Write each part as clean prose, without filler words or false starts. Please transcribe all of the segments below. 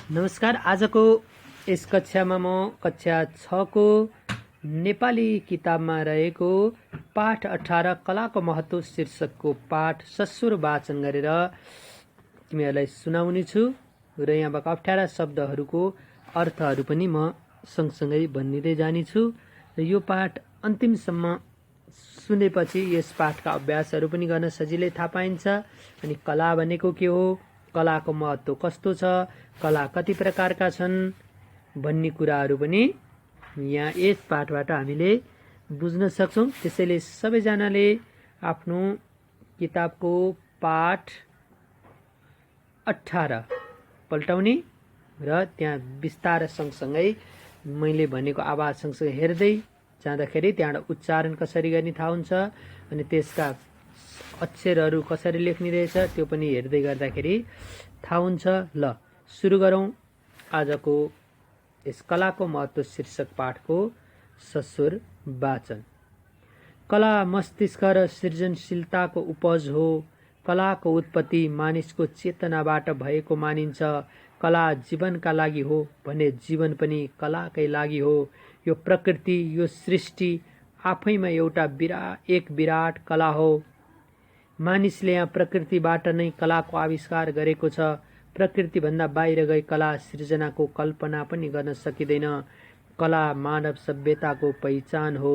नमस्कार। आजको यस कक्षामा म कक्षा 6 को नेपाली किताबमा रहेको पाठ 18 कलाको महत्त्व शीर्षकको पाठ सस्वर वाचन गरेर तिमीहरूलाई सुनाउने छु र यहाँ भएका 18 शब्दहरूको अर्थहरू पनि म सँगसँगै भनिदिँदै जानेछु र यो पाठ अन्तिमसम्म सुनेपछि यस पाठका अभ्यासहरू पनि गर्न सजिलै थाहा पाइन्छ। अनि कला भनेको के हो, कलाको महत्त्व कस्तो छ, कला कति प्रकारका छन् भन्ने कुराहरू पनि यहाँ यस पाठबाट हामीले बुझ्न सक्छौँ। त्यसैले सबैजनाले आफ्नो किताबको पाठ 18 पल्टाउने र त्यहाँ विस्तार सँगसँगै मैले भनेको आवाज सँगसँगै हेर्दै जाँदाखेरि त्यहाँबाट उच्चारण कसरी गर्ने थाहा हुन्छ अनि त्यसका अक्षरहरू कसरी लेख्ने रहेछ त्यो पनि हेर्दै गर्दाखेरि थाहा हुन्छ। ल सुरु गरौँ आजको यस कलाको महत्त्व शीर्षक पाठको सस्वर वाचन। कला मस्तिष्क र सृजनशीलताको उपज हो। कलाको उत्पत्ति मानिसको चेतनाबाट भएको मानिन्छ। कला जीवनका लागि हो भने जीवन पनि कलाकै लागि हो। यो प्रकृति, यो सृष्टि आफैमा एउटा एक विराट कला हो। मानिसले यहाँ प्रकृतिबाट नै कलाको आविष्कार गरेको छ। प्रकृतिभन्दा बाहिर गई कला सृजनाको कल्पना पनि गर्न सकिँदैन। कला मानव सभ्यताको पहिचान हो।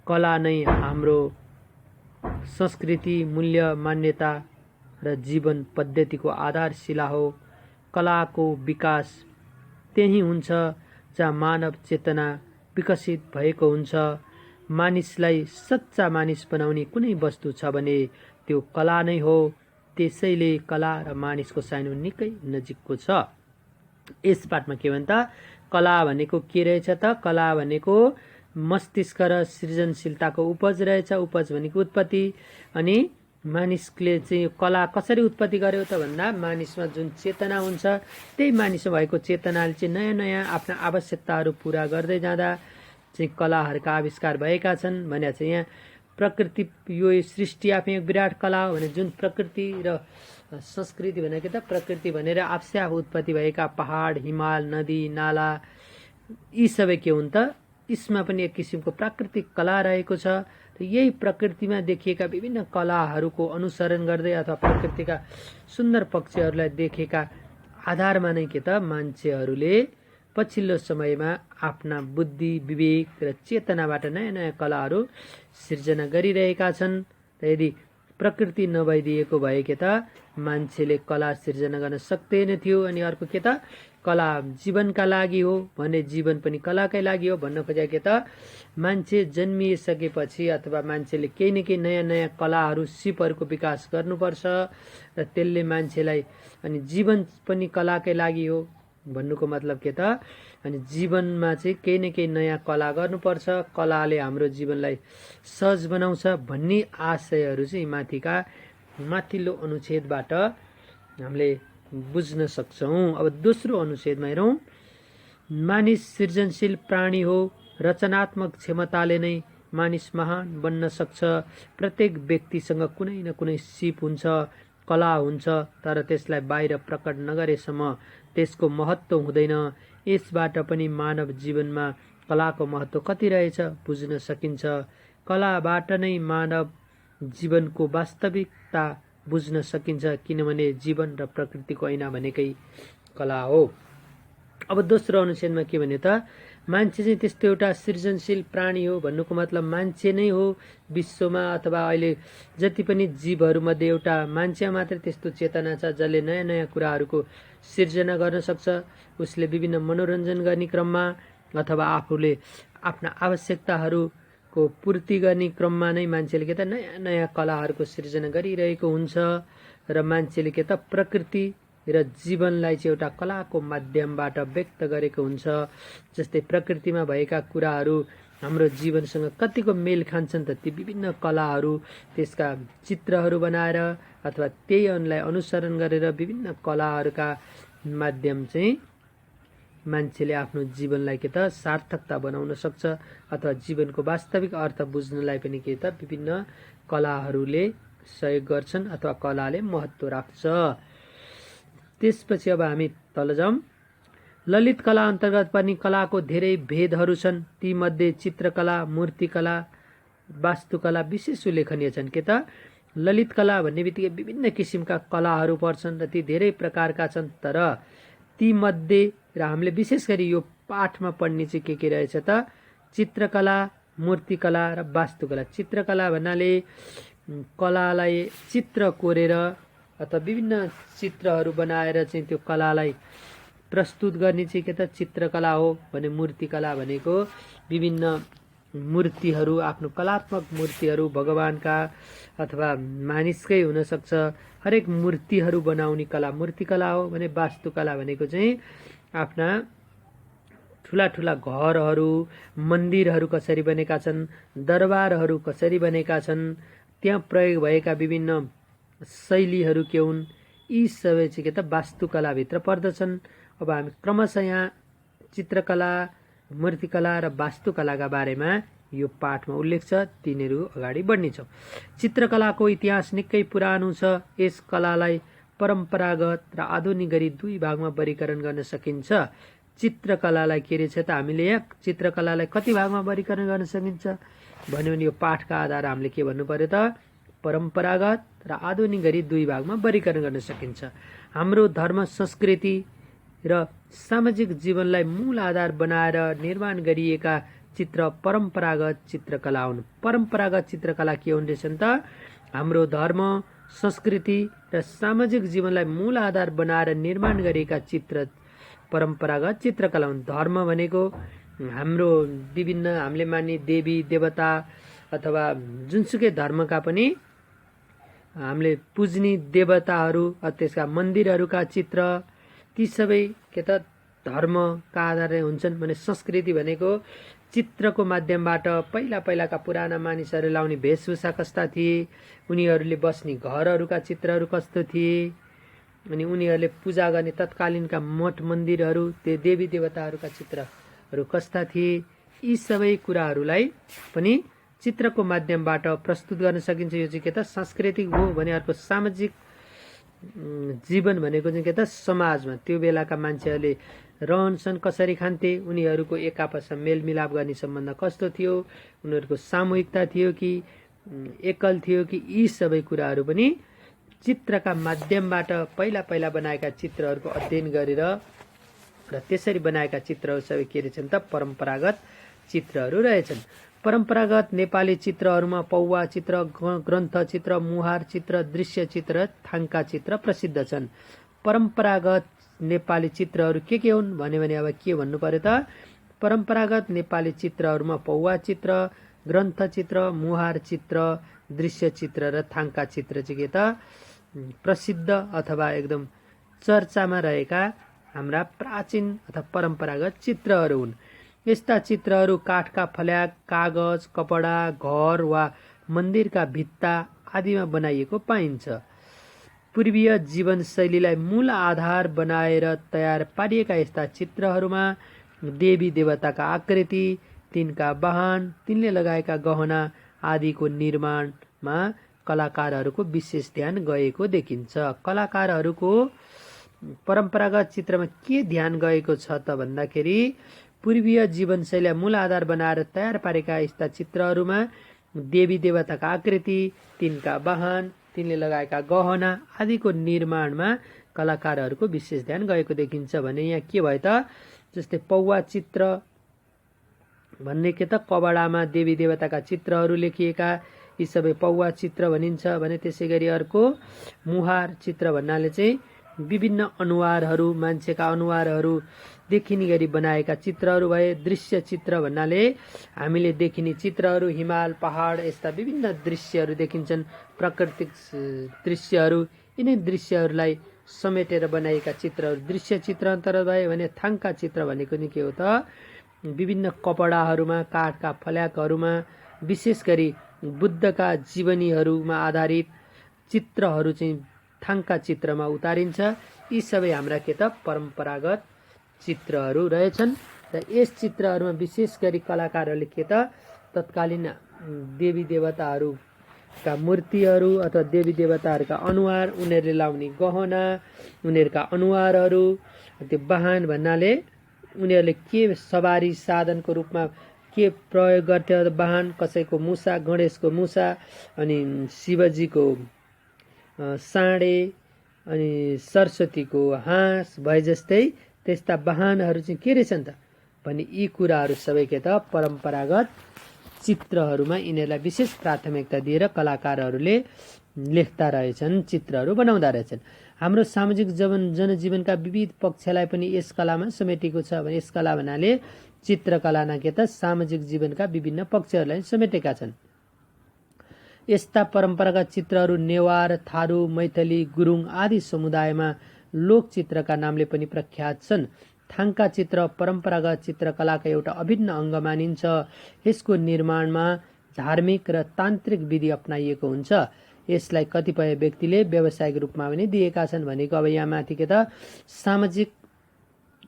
कला नै हाम्रो संस्कृति, मूल्य, मान्यता र जीवन पद्धतिको आधारशिला हो। कलाको विकास त्यही हुन्छ जहाँ मानव चेतना विकसित भएको हुन्छ। मानिसलाई सच्चा मानिस बनाउने कुनै वस्तु छ भने त्यो कला नै हो। त्यसैले कला र मानिसको सानो निकै नजिकको छ। यस पाठमा के भन्छ त, कला भनेको के रहेछ त, कला भनेको मस्तिष्क र सृजनशीलताको उपज रहेछ। उपज भनेको उत्पत्ति। अनि मानिसले चाहिँ कला कसरी उत्पत्ति गर्यो त भन्दा मानिसमा जुन चेतना हुन्छ त्यही मानिसमा भएको चेतनाले चाहिँ नयाँ नयाँ आफ्ना आवश्यकताहरू पुरा गर्दै जाँदा चाहिँ कलाहरूका आविष्कार भएका छन् भने चाहिँ यहाँ प्रकृति, यो सृष्टि आफै एक विराट कला हो भने जुन प्रकृति र संस्कृति भनेको त, प्रकृति भनेर आफसे आफ उत्पत्ति भएका पहाड, हिमाल, नदी, नाला यी सबै के हुन् त, यसमा पनि एक किसिमको प्राकृतिक कला रहेको छ। र यही प्रकृतिमा देखिएका विभिन्न कलाहरूको अनुसरण गर्दै अथवा प्रकृतिका सुन्दर पक्षहरूलाई देखेका आधारमा नै के त मान्छेहरूले पछिल्लो समयमा आफ्ना बुद्धि, विवेक र चेतनाबाट नयाँ नयाँ कलाहरू सिर्जना गरिरहेका छन्। र यदि प्रकृति नभइदिएको भए के त मान्छेले कला सिर्जना गर्न सक्दैन थियो। अनि अर्को के त, कला जीवनका लागि हो भने जीवन पनि कलाकै लागि हो भन्न खोजेको के त, मान्छे जन्मिसकेपछि अथवा मान्छेले केही न केही नयाँ नयाँ कलाहरू, सिपहरूको विकास गर्नुपर्छ र त्यसले मान्छेलाई, अनि जीवन पनि कलाकै लागि हो भन्नुको मतलब के त, अनि जीवनमा चाहिँ केही न केही नयाँ कला गर्नुपर्छ, कलाले हाम्रो जीवनलाई सहज बनाउँछ भन्ने आशयहरू चाहिँ माथिका माथिल्लो अनुच्छेदबाट हामीले बुझ्न सक्छौँ। अब दोस्रो अनुच्छेदमा हेरौँ। मानिस सृजनशील प्राणी हो। रचनात्मक क्षमताले नै मानिस महान बन्न सक्छ। प्रत्येक व्यक्तिसँग कुनै न कुनै सिप हुन्छ, कला हुन्छ, तर त्यसलाई बाहिर प्रकट नगरेसम्म त्यसको महत्त्व हुँदैन। यसबाट पनि मानव जीवनमा कलाको महत्त्व कति रहेछ बुझ्न सकिन्छ। कलाबाट नै मानव जीवनको वास्तविकता बुझ्न सकिन्छ, किनभने जीवन र प्रकृतिको ऐना भनेकै कला हो। अब दोस्रो अनुच्छेदमा के भन्यो त, मान्छे चाहिँ त्यस्तो एउटा सृजनशील प्राणी हो भन्नुको मतलब मान्छे नै हो विश्वमा अथवा अहिले जति पनि जीवहरूमध्ये एउटा मान्छेमा मात्रै त्यस्तो चेतना छ जसले नयाँ नयाँ कुराहरूको सिर्जना गर्न सक्छ। उसले विभिन्न मनोरञ्जन गर्ने क्रममा अथवा आफूले आफ्ना आवश्यकताहरूको पूर्ति गर्ने क्रममा नै मान्छेले के त नयाँ नयाँ कलाहरूको सिर्जना गरिरहेको हुन्छ। र मान्छेले के त प्रकृति र जीवनलाई चाहिँ एउटा कलाको माध्यमबाट व्यक्त गरेको हुन्छ। जस्तै प्रकृतिमा भएका कुराहरू हाम्रो जीवनसँग कतिको मेल खान्छन् त, ती विभिन्न कलाहरू, त्यसका चित्रहरू बनाएर अथवा त्यही अनुसरण गरेर विभिन्न कलाहरूका माध्यम चाहिँ मान्छेले आफ्नो जीवनलाई के त सार्थकता बनाउन सक्छ अथवा जीवनको वास्तविक अर्थ बुझ्नलाई पनि के त विभिन्न कलाहरूले सहयोग गर्छन् अथवा कलाले महत्त्व राख्छ। त्यसपछि अब हामी तल जाउँ। ललित कला अन्तर्गत पनि कलाको धेरै भेदहरू छन्। तीमध्ये चित्रकला, मूर्तिकला, वास्तुकला विशेष उल्लेखनीय छन्। के त ललित कला भन्ने बित्तिकै विभिन्न किसिमका कलाहरू पर्छन् र ती धेरै प्रकारका छन्। तर तीमध्ये र हामीले विशेष गरी यो पाठमा पढ्ने चाहिँ के रहेछ त चित्रकला, मूर्तिकला र वास्तुकला। चित्रकला भन्नाले कलालाई चित्र कोरेर अथवा विभिन्न चित्रहरू बनाएर चाहिँ त्यो कलालाई प्रस्तुत गर्ने चाहिँ के त चित्रकला हो भने मूर्तिकला भनेको विभिन्न मूर्तिहरू, आफ्नो कलात्मक मूर्तिहरू भगवानका अथवा मानिसकै हुनसक्छ, हरेक मूर्तिहरू बनाउने कला मूर्तिकला हो भने वास्तुकला भनेको चाहिँ आफ्ना ठुला ठुला घरहरू, मन्दिरहरू कसरी बनेका छन्, दरबारहरू कसरी बनेका छन्, त्यहाँ प्रयोग भएका विभिन्न शैलीहरू के हुन्, यी सबै चाहिँ के त वास्तुकलाभित्र पर्दछन्। अब हामी क्रमशः यहाँ चित्रकला, मूर्तिकला र वास्तुकलाका बारेमा यो पाठमा उल्लेख छ, तिनीहरू अगाडि बढ्नेछौँ। चित्रकलाको इतिहास निकै पुरानो छ। यस कलालाई परम्परागत र आधुनिक गरी दुई भागमा वर्गीकरण गर्न सकिन्छ। चित्रकलालाई के रहेछ त हामीले यहाँ चित्रकलालाई कति भागमा वर्गीकरण गर्न सकिन्छ भन्यो भने यो पाठका आधार हामीले के भन्नु पर्यो त परम्परागत र आधुनिक गरी दुई भागमा वर्गीकरण गर्न सकिन्छ। हाम्रो धर्म, संस्कृति र सामाजिक जीवनलाई मूल आधार बनाएर निर्माण गरिएका चित्र परम्परागत चित्रकला हुन्। परम्परागत चित्रकला के हुन् रहेछन् त हाम्रो धर्म, संस्कृति र सामाजिक जीवनलाई मूल आधार बनाएर निर्माण गरिएका चित्र परम्परागत चित्रकला हुन्। धर्म भनेको हाम्रो विभिन्न हामीले मान्ने देवी देवता अथवा जुनसुकै धर्मका पनि हामीले पुज्ने देवताहरू, त्यसका मन्दिरहरूका चित्र, ती सबै के त धर्मका आधारले हुन्छन् भने संस्कृति भनेको चित्रको माध्यमबाट पहिला पहिलाका पुराना मानिसहरूले लाउने वेशभूषा कस्ता थिए, उनीहरूले बस्ने घरहरूका चित्रहरू कस्तो थिए, अनि उनीहरूले पूजा गर्ने तत्कालीनका मठ मन्दिरहरू, त्यो देवी देवताहरूका चित्रहरू कस्ता थिए, यी सबै कुराहरूलाई पनि चित्रको माध्यमबाट प्रस्तुत गर्न सकिन्छ। यो चाहिँ के त सांस्कृतिक हो भने अर्को सामाजिक जीवन भनेको चाहिँ के त समाजमा त्यो बेलाका मान्छेहरूले रहनसहन कसरी खान्थे, उनीहरूको एक आपसमा मेलमिलाप गर्ने सम्बन्ध कस्तो थियो, उनीहरूको सामूहिकता थियो कि एकल थियो कि, यी सबै कुराहरू पनि चित्रका माध्यमबाट पहिला पहिला बनाएका चित्रहरूको अध्ययन गरेर र त्यसरी बनाएका चित्रहरू सबै के रहेछन् त परम्परागत चित्रहरू रहेछन्। परम्परागत नेपाली चित्रहरूमा पौवा चित्र, ग्रन्थ चित्र, मुहार चित्र, दृश्य चित्र, थाङ्का चित्र प्रसिद्ध छन्। परम्परागत नेपाली चित्रहरू के हुन् भन्यो भने अब के भन्नु पर्यो त परम्परागत नेपाली चित्रहरूमा पौवा चित्र, ग्रन्थ चित्र, मुहार चित्र, दृश्य चित्र र थाङ्का चित्र चाहिँ के त प्रसिद्ध अथवा एकदम चर्चामा रहेका हाम्रा प्राचीन अथवा परम्परागत चित्रहरू हुन्। यस्ता चित्रहरू काठका फल्याक, कागज, कपडा, घर वा मन्दिरका भित्ता आदिमा बनाइएको पाइन्छ। पूर्वीय जीवनशैलीलाई मूल आधार बनाएर तयार पारिएका यस्ता चित्रहरूमा देवी देवताका आकृति, तिनका वाहन, तिनले लगाएका गहना आदिको निर्माणमा कलाकारहरूको विशेष ध्यान गएको देखिन्छ। कलाकारहरूको परम्परागत चित्रमा के ध्यान गएको छ त भन्दाखेरि पूर्वीय जीवनशैलीलाई मूल आधार बनाएर तयार पारेका यस्ता चित्रहरूमा देवी देवताका आकृति, तिनका वाहन, तिनले लगाएका गहना आदिको निर्माणमा कलाकारहरूको विशेष ध्यान गएको देखिन्छ भने यहाँ के भयो त जस्तै पौवा चित्र भन्ने के त कबडामा देवी देवताका चित्रहरू लेखिएका, यी सबै पौवा चित्र भनिन्छ भने त्यसै गरी अर्को मुहार चित्र भन्नाले चाहिँ विभिन्न अनुहारहरू, मान्छेका अनुहारहरू देखिने गरी बनाएका चित्रहरू भए। दृश्य चित्र भन्नाले हामीले देखिने चित्रहरू हिमाल, पहाड यस्ता विभिन्न दृश्यहरू देखिन्छन्, प्राकृतिक दृश्यहरू, यिनै दृश्यहरूलाई समेटेर बनाएका चित्रहरू दृश्य चित्र अन्तर्गत भए भने थाङ्का चित्र भनेको नि के हो त विभिन्न कपडाहरूमा, काठका फल्याकहरूमा विशेष गरी बुद्धका जीवनीहरूमा आधारित चित्रहरू चाहिँ थाङ्का चित्रमा उतारिन्छ। यी सबै हाम्रा के त परम्परागत चित्रहरू रहेछन् र यस चित्रहरूमा विशेष गरी कलाकारहरूले के त तत्कालीन देवी देवताहरूका मूर्तिहरू अथवा देवी देवताहरूका अनुहार, उनीहरूले लाउने गहना, उनीहरूका अनुहारहरू, त्यो वाहन भन्नाले उनीहरूले के सवारी साधनको रूपमा के प्रयोग गर्थे, वाहन कसैको मुसा, गणेशको मुसा, अनि शिवजीको साँडे, अनि सरस्वतीको हाँस भए जस्तै त्यस्ता वाहनहरू चाहिँ के रहेछन् त भने यी कुराहरू सबै के त परम्परागत चित्रहरूमा यिनीहरूलाई विशेष प्राथमिकता दिएर कलाकारहरूले लेख्दा रहेछन्, चित्रहरू बनाउँदा रहेछन्। हाम्रो सामाजिक जनजीवनका विविध पक्षलाई पनि यस कलामा समेटेको छ। भने यस कला भन्नाले चित्रकला के त सामाजिक जीवनका विभिन्न पक्षहरूलाई समेटेका छन्। यस्ता परम्परागत चित्रहरू नेवार, थारू, मैथली, गुरुङ आदि समुदायमा लोकचित्रका नामले पनि प्रख्यात छन्। थाङ्का चित्र परम्परागत चित्रकलाका एउटा अभिन्न अङ्ग मानिन्छ। यसको निर्माणमा धार्मिक र तान्त्रिक विधि अपनाइएको हुन्छ। यसलाई कतिपय व्यक्तिले व्यावसायिक रूपमा पनि दिएका छन्। भनेको अब यहाँ माथि के त सामाजिक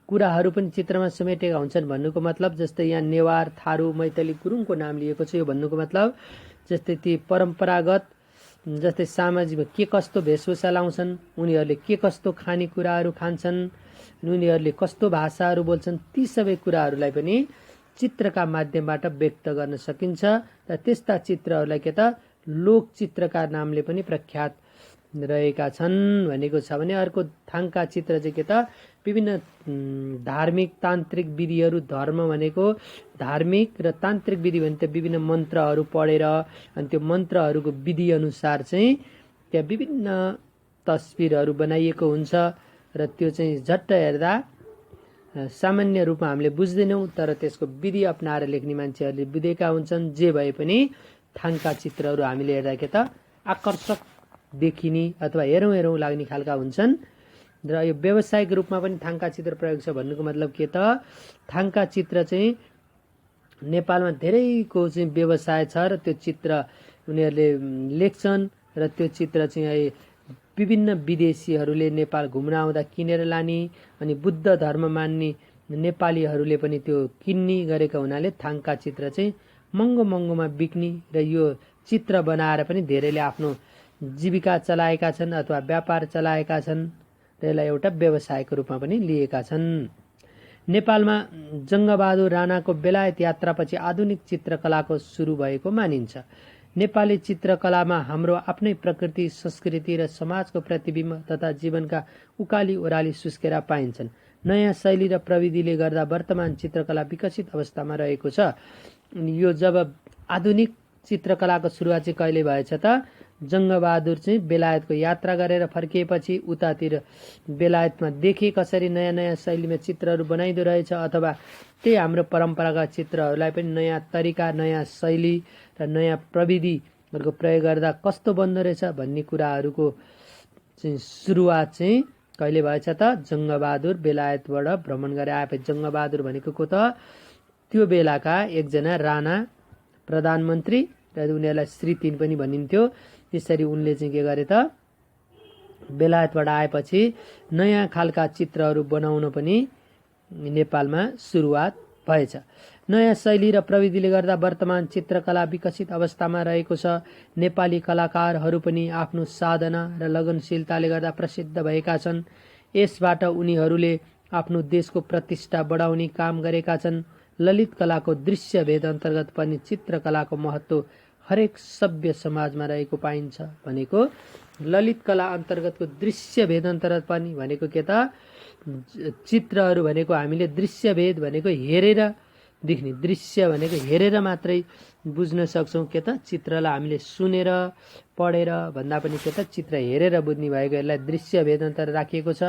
कुराहरू पनि चित्रमा समेटेका हुन्छन् भन्नुको मतलब, जस्तै यहाँ नेवार, थारू, मैथली, गुरुङको नाम लिएको छ। यो भन्नुको मतलब जस्तै ती परम्परागत जस्तै सामाजिक के कस्तो वेशभूषा लाउँछन्, उनीहरूले के कस्तो खानेकुराहरू खान्छन्, उनीहरूले कस्तो भाषाहरू बोल्छन्, ती सबै कुराहरूलाई पनि चित्रका माध्यमबाट व्यक्त गर्न सकिन्छ। र त्यस्ता चित्रहरूलाई के त लोकचित्रका नामले पनि प्रख्यात रहेका छन् भनेको छ। भने अर्को थाङ्का चित्र चाहिँ के त विभिन्न धार्मिक तान्त्रिक विधिहरू, धर्म भनेको धार्मिक र तान्त्रिक विधि भने त विभिन्न मन्त्रहरू पढेर अनि त्यो मन्त्रहरूको विधि अनुसार चाहिँ त्यहाँ विभिन्न तस्बिरहरू बनाइएको हुन्छ र त्यो चाहिँ झट्ट हेर्दा सामान्य रूपमा हामीले बुझ्दैनौँ, तर त्यसको विधि अपनाएर लेख्ने मान्छेहरूले बुझेका हुन्छन्। जे भए पनि थाङ्का चित्रहरू हामीले हेर्दा के त आकर्षक देखिने अथवा हेरौँ लाग्ने खालका हुन्छन्। र यो व्यावसायिक रूपमा पनि थाङ्का चित्र प्रयोग छ भन्नुको मतलब के त थाङ्का चित्र चाहिँ नेपालमा धेरैको चाहिँ व्यवसाय छ र त्यो चित्र उनीहरूले लेख्छन् र त्यो चित्र चाहिँ विभिन्न विदेशीहरूले नेपाल घुम्न आउँदा किनेर लाने अनि बुद्ध धर्म मान्ने नेपालीहरूले पनि त्यो किन्ने गरेका हुनाले थाङ्का चित्र चाहिँ महँगोमा बिक्ने र यो चित्र बनाएर पनि धेरैले आफ्नो जीविका चलाएका छन् अथवा व्यापार चलाएका छन् र यसलाई एउटा व्यवसायको रूपमा पनि लिएका छन्। नेपालमा जङ्गबहादुर राणाको बेलायत यात्रापछि आधुनिक चित्रकलाको सुरु भएको मानिन्छ। नेपाली चित्रकलामा हाम्रो आफ्नै प्रकृति, संस्कृति र समाजको प्रतिबिम्ब तथा जीवनका उकाली ओह्राली सुस्केरा पाइन्छन्। नयाँ शैली र प्रविधिले गर्दा वर्तमान चित्रकला विकसित अवस्थामा रहेको छ। यो जब आधुनिक चित्रकलाको सुरुवात चाहिँ कहिले भएछ त जङ्गबहादुर चाहिँ बेलायतको यात्रा गरेर फर्किएपछि उतातिर बेलायतमा देखे कसरी नयाँ नयाँ शैलीमा चित्रहरू बनाइदो रहेछ अथवा त्यही हाम्रो परम्परागत चित्रहरूलाई पनि नयाँ तरिका, नयाँ शैली र नयाँ प्रविधिहरूको प्रयोग गर्दा कस्तो बन्दो रहेछ भन्ने कुराहरूको चाहिँ सुरुवात चाहिँ कहिले भएछ त जङ्गबहादुर बेलायतबाट भ्रमण गरेर आएपछि। जङ्गबहादुर भनेको को त त्यो बेलाका एकजना राणा प्रधानमन्त्री र उनीहरूलाई श्री 3 पनि भनिन्थ्यो। त्यसरी उनले चाहिँ के गरे त बेलायतबाट आएपछि नयाँ खालका चित्रहरू बनाउन पनि नेपालमा सुरुवात भएछ। नयाँ शैली र प्रविधिले गर्दा वर्तमान चित्रकला विकसित अवस्थामा रहेको छ। नेपाली कलाकारहरू पनि आफ्नो साधना र लगनशीलताले गर्दा प्रसिद्ध भएका छन्। यसबाट उनीहरूले आफ्नो देशको प्रतिष्ठा बढाउने काम गरेका छन्। ललित कलाको दृश्य भेद अन्तर्गत पनि चित्रकलाको महत्त्व हरेक सभ्य समाजमा रहेको पाइन्छ। भनेको ललित कला अन्तर्गतको दृश्य भेद अन्तर्गत पनि भनेको के त चित्रहरू भनेको हामीले दृश्य भेद भनेको हेरेर देख्ने, दृश्य भनेको हेरेर मात्रै बुझ्न सक्छौँ। के त चित्रलाई हामीले सुनेर पढेर भन्दा पनि के त चित्र हेरेर बुझ्ने भएको यसलाई दृश्य भेद अन्तर्गत राखिएको छ।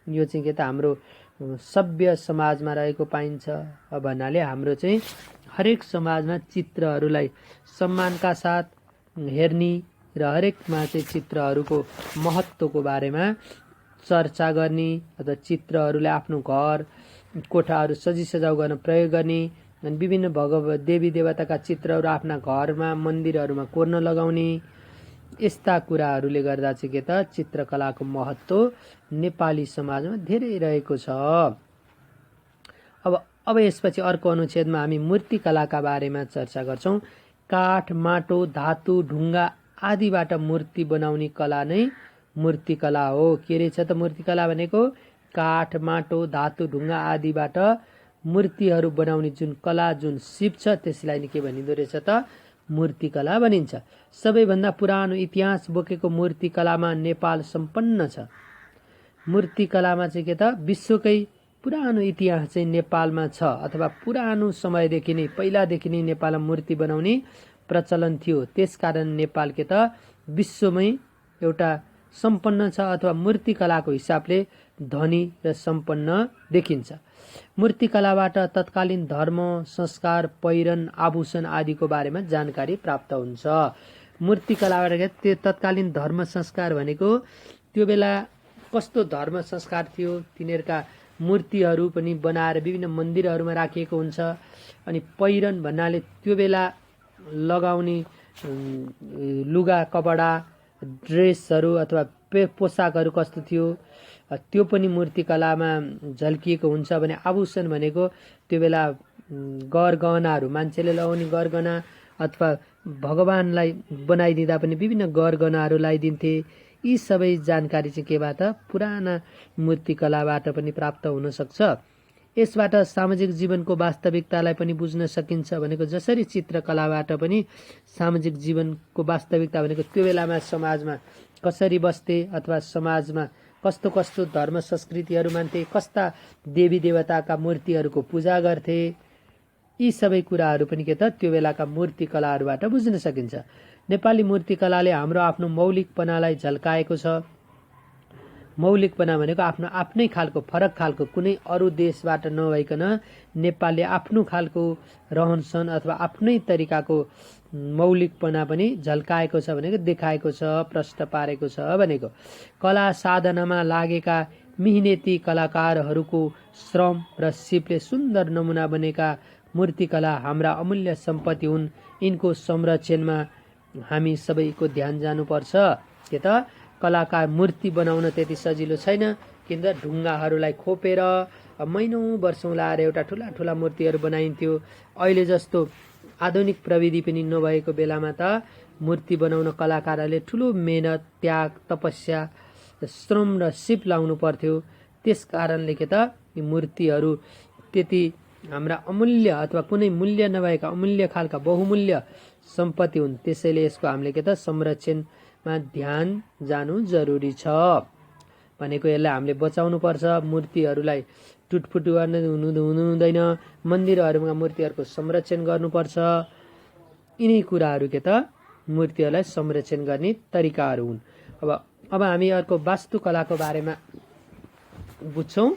यो चाहिँ के त हाम्रो सभ्य समाजमा रहेको पाइन्छ भन्नाले हाम्रो चाहिँ हरेक समाजमा चित्रहरूलाई सम्मानका साथ हेर्ने र हरेकमा चाहिँ चित्रहरूको महत्त्वको बारेमा चर्चा गर्ने अथवा चित्रहरूले आफ्नो घर कोठाहरू सजाउ गर्न प्रयोग गर्ने अनि विभिन्न देवी देवताका चित्रहरू आफ्ना घरमा मन्दिरहरूमा कोर्न लगाउने, यस्ता कुराहरूले गर्दा चाहिँ के त चित्रकलाको महत्त्व नेपाली समाजमा धेरै रहेको छ। अब यसपछि अर्को अनुच्छेदमा हामी मूर्तिकलाका बारेमा चर्चा गर्छौँ। काठ, माटो, धातु, ढुङ्गा आदिबाट मूर्ति बनाउने कला नै मूर्तिकला हो। के रहेछ त मूर्तिकला भनेको काठ, माटो, धातु, ढुङ्गा आदिबाट मूर्तिहरू बनाउने जुन कला, जुन सिप छ त्यसलाई नै के भनिँदो रहेछ त मूर्तिकला भनिन्छ। सबैभन्दा पुरानो इतिहास बोकेको मूर्तिकलामा नेपाल सम्पन्न छ। मूर्तिकलामा चाहिँ के त विश्वकै पुरानो इतिहास चाहिँ नेपालमा छ, अथवा पुरानो समयदेखि नै, पहिलादेखि नै नेपालमा मूर्ति बनाउने प्रचलन थियो। त्यसकारण नेपाल के त विश्वमै एउटा सम्पन्न छ, अथवा मूर्तिकलाको हिसाबले धनी र सम्पन्न देखिन्छ। मूर्तिकलाबाट तत्कालीन धर्म, संस्कार, पहिरन, आभूषण आदिको बारेमा जानकारी प्राप्त हुन्छ। मूर्तिकलाबाट त्यो तत्कालीन धर्म संस्कार भनेको त्यो बेला कस्तो धर्म संस्कार थियो, तिनीहरूका मूर्तिहरू पनि बनाएर विभिन्न मन्दिरहरूमा राखिएको हुन्छ। अनि पहिरन भन्नाले त्यो बेला लगाउने लुगा, कपडा, ड्रेसहरू अथवा पोसाकहरू कस्तो थियो त्यो पनि मूर्तिकलामा झल्किएको हुन्छ भने आभूषण भनेको त्यो बेला गरगहनाहरू, मान्छेले लगाउने गरगहना अथवा भगवानलाई बनाइदिँदा पनि विभिन्न गरगहनाहरू लगाइदिन्थे। यी सबै जानकारी चाहिँ केबाट पुराना मूर्तिकलाबाट पनि प्राप्त हुन सक्छ। यसबाट सामाजिक जीवनको वास्तविकतालाई पनि बुझ्न सकिन्छ भनेको जसरी चित्रकलाबाट पनि सामाजिक जीवनको वास्तविकता भनेको त्यो बेलामा समाजमा कसरी बस्थे अथवा समाजमा कस्तो कस्तो धर्म संस्कृतिहरू मान्थे, कस्ता देवी देवताका मूर्तिहरूको पूजा गर्थे, यी सबै कुराहरू पनि के त त्यो बेलाका मूर्तिकलाहरूबाट बुझ्न सकिन्छ। नेपाली मूर्तिकलाले हाम्रो आफ्नो मौलिकपनालाई झल्काएको छ। मौलिकपना भनेको आफ्नो आफ्नै खालको, फरक खालको, कुनै अरू देशबाट नभइकन नेपालले आफ्नो खालको रहनसहन अथवा आफ्नै तरिकाको मौलिकपना पनि झल्काएको छ भनेको, देखाएको छ, प्रष्ट पारेको छ भनेको। कला साधनामा लागेका मिहिनेती कलाकारहरूको श्रम र सिपले सुन्दर नमुना बनेका मूर्तिकला हाम्रा अमूल्य सम्पत्ति हुन्। यिनको संरक्षणमा हामी सबैको ध्यान जानुपर्छ। के त कलाकार मूर्ति बनाउन त्यति सजिलो छैन, किनभने ढुङ्गाहरूलाई खोपेर महिनौँ वर्षौँ लाएर एउटा ठुला ठुला मूर्तिहरू बनाइन्थ्यो। अहिले जस्तो आधुनिक प्रविधि पनि नभएको बेलामा त मूर्ति बनाउन कलाकारहरूले ठुलो मेहनत, त्याग, तपस्या, श्रम र सिप लाउनु पर्थ्यो। त्यस कारणले के त यी मूर्तिहरू त्यति हाम्रा अमूल्य अथवा कुनै मूल्य नभएका अमूल्य खालका बहुमूल्य सम्पत्ति हुन्। त्यसैले यसको हामीले के त संरक्षणमा ध्यान जानु जरुरी छ भनेको। यसलाई हामीले बचाउनु पर्छ। मूर्तिहरूलाई टुटफुट हुँदैन। मन्दिरहरूमा मूर्तिहरूको संरक्षण गर्नुपर्छ। यिनै कुराहरू के त मूर्तिहरूलाई संरक्षण गर्ने तरिकाहरू हुन्। अब हामी अर्को वास्तुकलाको बारेमा बुझ्छौँ।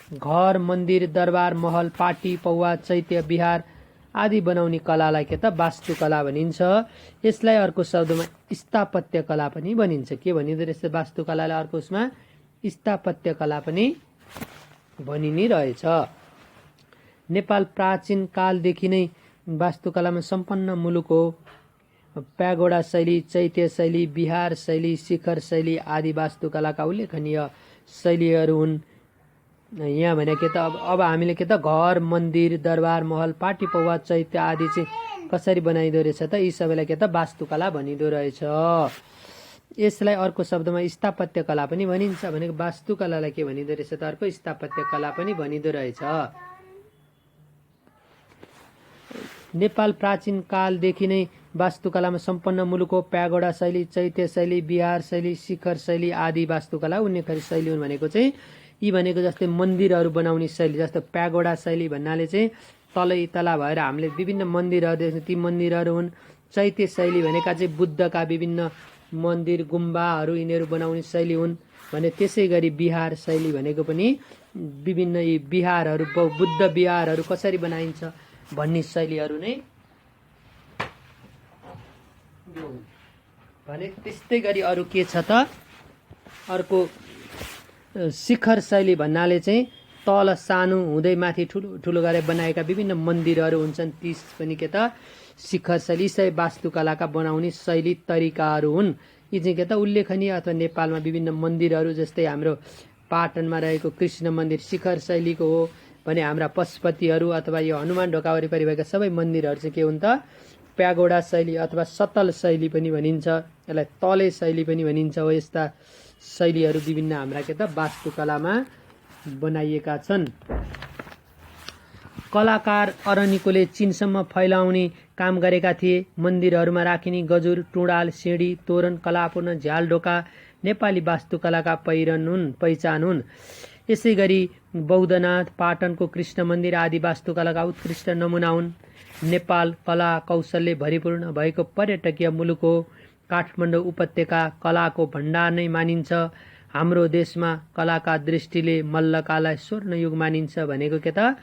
घर, मन्दिर, दरबार, महल, पाटी, पौवा, चैत्य, विहार आदि बनाउने कलालाई के त वास्तुकला भनिन्छ। यसलाई अर्को शब्दमा स्थापत्य कला पनि भनिन्छ। के भनिँदो रहेछ वास्तुकलालाई अर्को उसमा? स्थापत्य कला पनि भनिने रहेछ। नेपाल प्राचीन कालदेखि नै वास्तुकलामा सम्पन्न मुलुक हो। प्यागोडा शैली, चैत्य शैली, विहार शैली, शिखर शैली आदि वास्तुकलाका उल्लेखनीय शैलीहरू हुन्। यहाँ भने के त अब हामीले के त घर, मन्दिर, दरबार, महल, पाटी, पौवा, चैत्य आदि चाहिँ कसरी बनाइदो रहेछ त यी सबैलाई के त वास्तुकला भनिदो रहेछ। यसलाई अर्को शब्दमा स्थापत्य कला पनि भनिन्छ भनेको वास्तुकलालाई के भनिदो रहेछ त अर्को स्थापत्य कला पनि भनिदो रहेछ। नेपाल प्राचीन कालदेखि नै वास्तुकलामा सम्पन्न मुलुक हो। प्यागोडा शैली, चैत्य शैली, विहार शैली, शिखर शैली आदि वास्तुकला उल्लेखनीय शैली हुन् भनेको चाहिँ यी भनेको जस्तै मन्दिरहरू बनाउने शैली। जस्तो प्यागोडा शैली भन्नाले चाहिँ तलै तला भएर हामीले विभिन्न मन्दिरहरू देख्छौँ, ती मन्दिरहरू हुन्। चैत्य शैली भनेका चाहिँ बुद्धका विभिन्न मन्दिर, गुम्बाहरू यिनीहरू बनाउने शैली हुन् भने त्यसै गरी विहार शैली भनेको पनि विभिन्न यी विहारहरू, बुद्ध विहारहरू कसरी बनाइन्छ भन्ने शैलीहरू नै भने। त्यस्तै गरी अरू के छ त अर्को शिखर शैली भन्नाले चाहिँ तल सानो हुँदै माथि ठुलो ठुलो गरेर बनाएका विभिन्न मन्दिरहरू हुन्छन्, ती पनि के त शिखर शैली सबै वास्तुकलाका बनाउने शैली तरिकाहरू हुन्। यी चाहिँ के त उल्लेखनीय अथवा नेपालमा विभिन्न मन्दिरहरू जस्तै हाम्रो पाटनमा रहेको कृष्ण मन्दिर शिखर शैलीको हो भने हाम्रा पशुपतिहरू अथवा यो हनुमान ढोका वरिपरि भएका सबै मन्दिरहरू चाहिँ के हुन् त प्यागोडा शैली अथवा सतल शैली पनि भनिन्छ। यसलाई तले शैली पनि भनिन्छ हो। यस्ता शैलीहरू विभिन्न हाम्रा के त वास्तुकलामा बनाइएका छन्। कलाकार अरनिकोले चीनसम्म फैलाउने काम गरेका थिए। मन्दिरहरूमा राखिने गजुर, टुँडाल, सिँढी, तोरण, कलापूर्ण, झ्यालढोका नेपाली वास्तुकलाका पहिचान हुन्। यसै गरी बौद्धनाथ, पाटनको कृष्ण मन्दिर आदि वास्तुकलाका उत्कृष्ट नमुना हुन्। नेपाल कला कौशलले भरिपूर्ण भएको पर्यटकीय मुलुक हो। काठमाडौँ उपत्यका कलाको भण्डार नै मानिन्छ। हाम्रो देशमा कलाका दृष्टिले मल्लकाललाई स्वर्णयुग मानिन्छ भनेको के त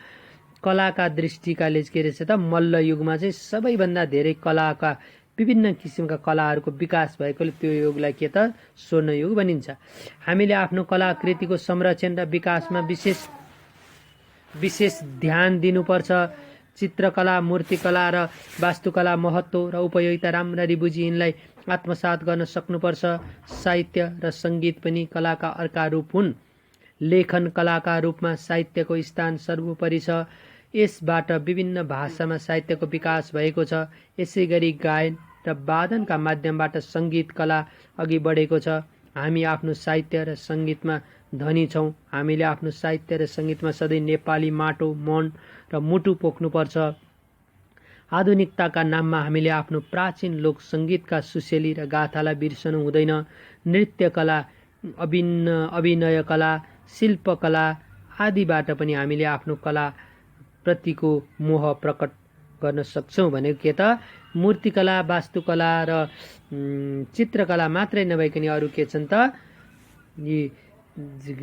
कलाका दृष्टिकाले के रहेछ त मल्ल युगमा चाहिँ सबैभन्दा धेरै कलाका विभिन्न किसिमका कलाहरूको विकास भएकोले त्यो युगलाई के त स्वर्णयुग भनिन्छ। हामीले आफ्नो कलाकृतिको संरक्षण र विकासमा विशेष ध्यान दिनुपर्छ। चित्रकला, मूर्तिकला र वास्तुकला महत्त्व र उपयोगिता राम्ररी बुझी यिनलाई आत्मसात गर्न सक्नुपर्छ। साहित्य र सङ्गीत पनि कलाका अर्का रूप हुन्। लेखन कलाका रूपमा साहित्यको स्थान सर्वोपरि छ। यसबाट विभिन्न भाषामा साहित्यको विकास भएको छ। यसै गरी गायन र वादनका माध्यमबाट सङ्गीत कला अघि बढेको छ। हामी आफ्नो साहित्य र सङ्गीतमा धनी छौँ। हामीले आफ्नो साहित्य र सङ्गीतमा सधैँ नेपाली माटो, मन र मुटु पोख्नुपर्छ। आधुनिकताका नाममा हामीले आफ्नो प्राचीन लोक सङ्गीतका सुशेली र गाथालाई बिर्सनु हुँदैन। नृत्यकला, अभिनय कला, शिल्पकला आदिबाट पनि हामीले आफ्नो कला प्रतिको मोह प्रकट गर्न सक्छौँ। भनेको के त मूर्तिकला, वास्तुकला र चित्रकला मात्रै नभइकन अरू के छन् त यी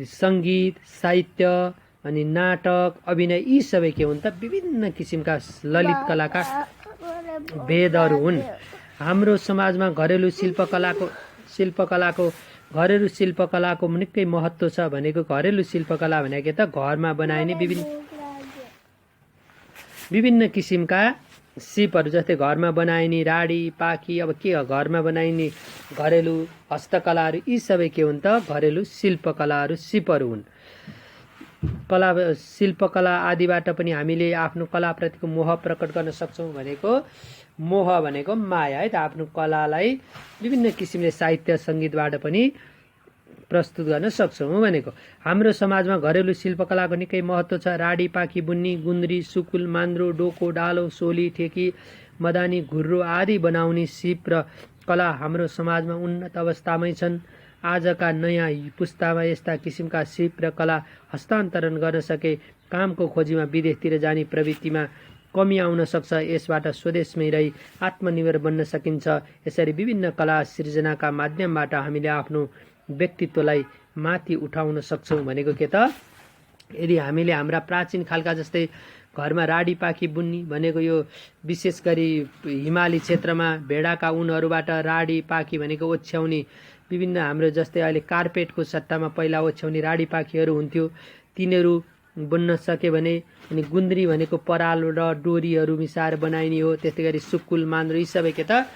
सङ्गीत, साहित्य अनि नाटक, अभिनय यी सबै के हुन् त विभिन्न किसिमका ललित कलाका भेदहरू हुन्। हाम्रो समाजमा घरेलु शिल्पकलाको निकै महत्त्व छ। भनेको घरेलु शिल्पकला भनेको त घरमा बनाइने विभिन्न किसिमका सिपहरू, जस्तै घरमा बनाइने राडी, पाखी, अब के घरमा बनाइने घरेलु हस्तकलाहरू यी सबै के हुन् त घरेलु शिल्पकलाहरू, सिपहरू हुन्। शिल्पकला आदिबाट पनि हामीले आफ्नो कलाप्रतिको मोह प्रकट गर्न सक्छौँ। मोह भनेको माया है त। आफ्नो कलालाई विभिन्न किसिमले साहित्य सङ्गीतबाट पनि प्रस्तुत गर्न सक्छौँ भनेको। हाम्रो समाजमा घरेलु शिल्पकलाको निकै महत्त्व छ। राडी, पाखी बुन्नी, गुन्द्री, सुकुल, मान्द्रो, डोको, डालो, सोली, ठेकी, मदानी, घुर्रो आदि बनाउने सिप र कला हाम्रो समाजमा उन्नत अवस्थामै छन्। आजका नयाँ पुस्तामा यस्ता किसिमका सिप र कला हस्तान्तरण गर्न सके कामको खोजीमा विदेशतिर जाने प्रवृत्तिमा कमी आउन सक्छ। यसबाट स्वदेशमै रही आत्मनिर्भर बन्न सकिन्छ। यसरी विभिन्न कला सृजनाका माध्यमबाट हामीले आफ्नो व्यक्तित्वलाई माथि उठाउन सक्छौँ। भनेको के त यदि हामीले हाम्रा प्राचीन खालका जस्तै घरमा राडी, पाखी बुन्नी भनेको यो विशेष गरी हिमाली क्षेत्रमा भेडाका उनहरूबाट राडी, पाखी भनेको ओछ्याउने विभिन्न हाम्रो जस्तै अहिले कार्पेटको सट्टामा पहिला ओछ्याउने राडी पाखीहरू हुन्थ्यो, तिनीहरू बुन्न सके भने। अनि गुन्द्री भनेको पराल र डोरीहरू मिसाएर बनाइने हो। त्यस्तै गरी सुकुल, मान्द्रो यी सबै के त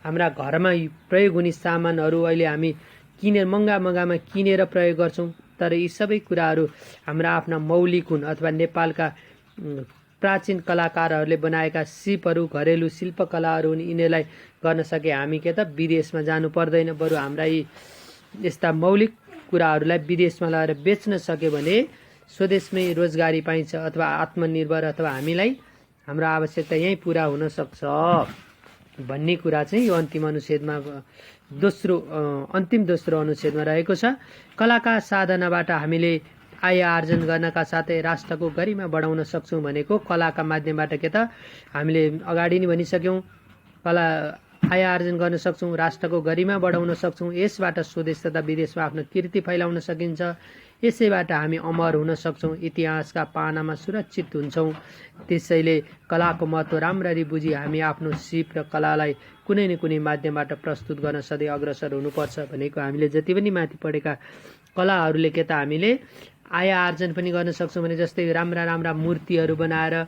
हाम्रा घरमा प्रयोग हुने सामानहरू अहिले हामी महँगामा किनेर प्रयोग गर्छौँ। तर यी सबै कुराहरू हाम्रा आफ्ना मौलिक हुन् अथवा नेपालका प्राचीन कलाकारहरूले बनाएका सिपहरू, घरेलु शिल्पकलाहरू हुन्। यिनीहरूलाई गर्न सके हामी के त विदेशमा जानु पर्दैन। बरु हाम्रा यी यस्ता मौलिक कुराहरूलाई विदेशमा लगेर बेच्न सक्यो भने स्वदेशमै रोजगारी पाइन्छ अथवा आत्मनिर्भर अथवा हामीलाई हाम्रो आवश्यकता यहीँ पुरा हुन सक्छ भन्ने कुरा चाहिँ यो अन्तिम दोस्रो अनुच्छेदमा रहेको छ। कलाका साधनाबाट हामीले आय आर्जन गर्नका साथै राष्ट्रको गरिमा बढाउन सक्छौँ। भनेको कलाका माध्यमबाट के त हामीले अगाडि नै भनिसक्यौँ, कला आय आर्जन गर्न सक्छौँ, राष्ट्रको गरिमा बढाउन सक्छौँ। यसबाट स्वदेश तथा विदेशमा आफ्नो कीर्ति फैलाउन सकिन्छ। यसैबाट हामी अमर हुन सक्छौँ, इतिहासका पानामा सुरक्षित हुन्छौँ। त्यसैले कलाको महत्त्व राम्ररी बुझी हामी आफ्नो सिप र कलालाई कुनै न कुनै माध्यमबाट प्रस्तुत गर्न सधैँ अग्रसर हुनुपर्छ। भनेको हामीले जति पनि माथि पढेका कलाहरूले के त हामीले आय आर्जन पनि गर्न सक्छौँ भने जस्तै राम्रा मूर्तिहरू बनाएर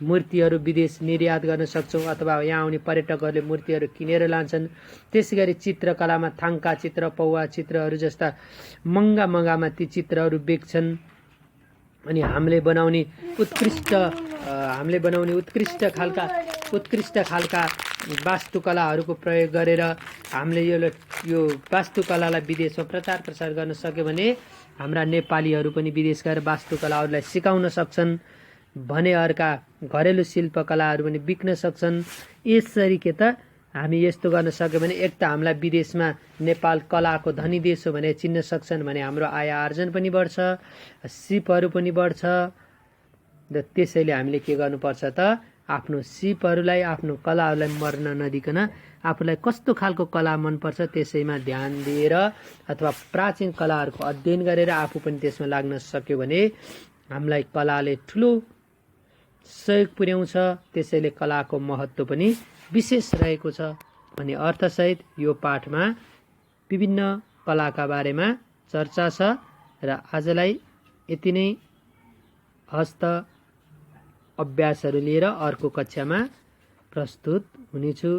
मूर्तिहरू विदेश निर्यात गर्न सक्छौँ अथवा यहाँ आउने पर्यटकहरूले मूर्तिहरू किनेर लान्छन्। त्यसै गरी चित्रकलामा थाङ्का चित्र, पौवा चित्रहरू जस्ता महँगामा ती चित्रहरू बेच्छन्। अनि हामीले बनाउने उत्कृष्ट खालका वास्तुकलाहरूको प्रयोग गरेर हामीले यो वास्तुकलालाई विदेशमा प्रचार प्रसार गर्न सक्यो भने हाम्रा नेपालीहरू पनि विदेश गएर वास्तुकलाहरूलाई सिकाउन सक्छन् भने अर्का घरेलु शिल्पकलाहरू पनि बिक्न सक्छन्। यसरी के त हामी यस्तो गर्न सक्यो भने एक त हामीलाई विदेशमा नेपाल कलाको धनी देश हो भने चिन्न सक्छन् भने हाम्रो आय आर्जन पनि बढ्छ, सिपहरू पनि बढ्छ। र त्यसैले हामीले के गर्नुपर्छ त आफ्नो सिपहरूलाई आफ्नो कलाहरूलाई मर्न नदिकन आफूलाई कस्तो खालको कला मनपर्छ त्यसैमा ध्यान दिएर अथवा प्राचीन कलाहरूको अध्ययन गरेर आफू पनि त्यसमा लाग्न सक्यो भने हामीलाई कलाले ठुलो सहयोग पुर्याउँछ। त्यसैले कलाको महत्त्व पनि विशेष रहेको छ भन्ने अर्थसहित यो पाठमा विभिन्न कलाका बारेमा चर्चा छ। र आजलाई यति नै, हस्त अभ्यासहरू लिएर अर्को कक्षामा प्रस्तुत हुनेछु।